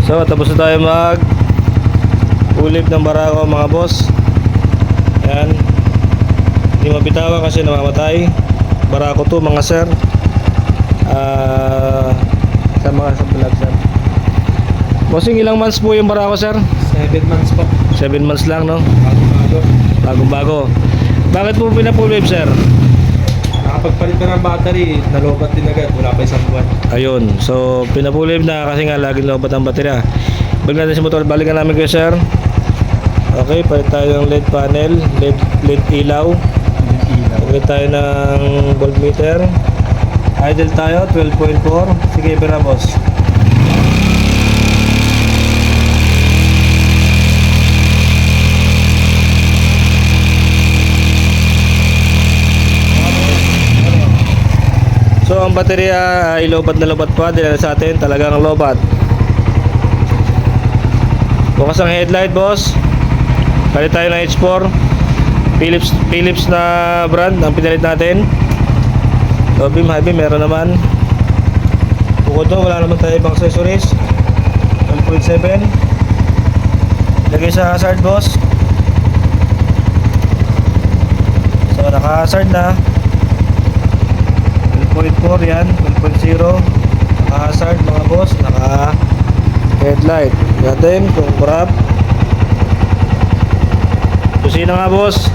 So tapos na tayo mag ulip ng barako mga boss. Ayan. Hindi mabitawan kasi namamatay. Barako to mga sir. Sa mga sa vlog sir. Bossing, ilang months po yung barako sir? 7 months po. 7 months lang no? Bago-bago. Bagong-bago. Bakit po pinapulip sir? Nakapagpalit ka ng battery, nalobat din agad. Wala pa isang buwan. Ayun. So pinapulip na kasi nga laging lobat ang baterya. Balik natin si motor. Balikan namin kayo sir. Okay, palit tayo ng LED panel, LED ilaw. Palit tayo ng voltmeter. Idle tayo, 12.4. Sige, pera boss. So ang baterya ay lobat na lobat pa. Dila sa atin, talagang lobat. Bukas ang headlight boss. Palit tayo ng H4 Philips na brand ang pinalit natin. Low beam, high beam meron naman. Bukod doon wala naman tayo ibang accessories. 1.7. Lagay sa hazard boss. So naka-hazard na. 12.4 yan, 12.0. Naka-hazard mga boss. Naka-headlight. Natin kung kurap. Kusina nga boss.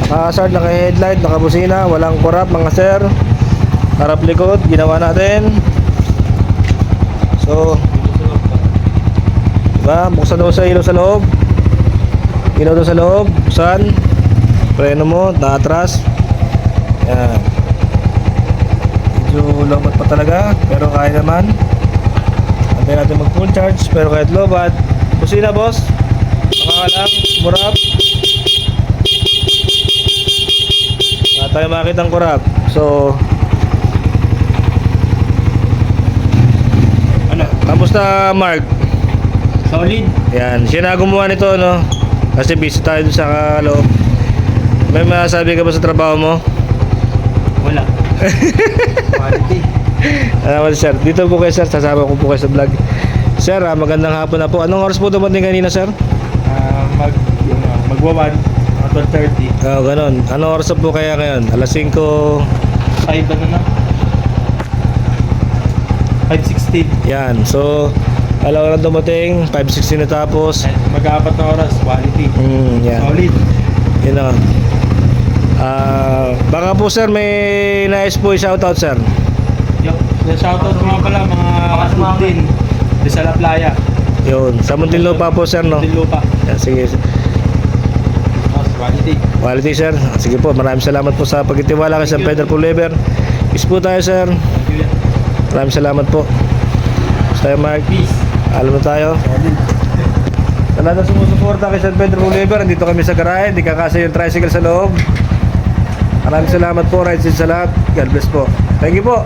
Naka-hazard, naka-headlight, naka-busina. Walang kurap mga sir. Harap likod, ginawa natin. So diba, buksan daw sa ilaw sa loob. Ilaw daw sa loob, buksan. Preno mo, naatras. Yan. Medyo lobat pa talaga, pero kaya naman. Antayin natin mag full charge, pero kahit lobat. Busina boss. Makakalang, murap. Wala tayo makita ang kurap. So ano, kamusta Mark? Solid. Yan, siya na gumawa nito no. Kasi busy tayo dun sa loob. May masabi ka ba sa trabaho mo? Wala. Quality. Ano sir, dito po kayo sir, sasama ko po kayo sa vlog. Sir, magandang hapon na po. Anong oras po dumating kanina sir? Magwawan. 12:30. Oo, ganun. Anong oras na po kaya ngayon? Alas 5. 5 ano na? 5:16. Yan, so alaw na dumating, 5:16 na tapos. Mag-aapat na oras. Quality. Yan. Solid. Yun na. Baka po sir may nais po i-shoutout sir. Shoutout mga pala mga Muntin di sa La Playa. Yun, sa Muntinlupa po sir no. Muntinlupa. Yan, sige. Quality. Quality sir. Sige po, maraming salamat po sa pagtitiwala kay San Pedro Pulveber. Peace po tayo sir. Maraming salamat po. Tayo Mark. Peace. Alam na tayo. Sa lahat na sumusuporta kay San Pedro Pulveber, nandito kami sa garahe. Hindi kakasa yung tricycle sa loob. Maraming salamat po. Ride sa lahat. God bless po. Thank you po.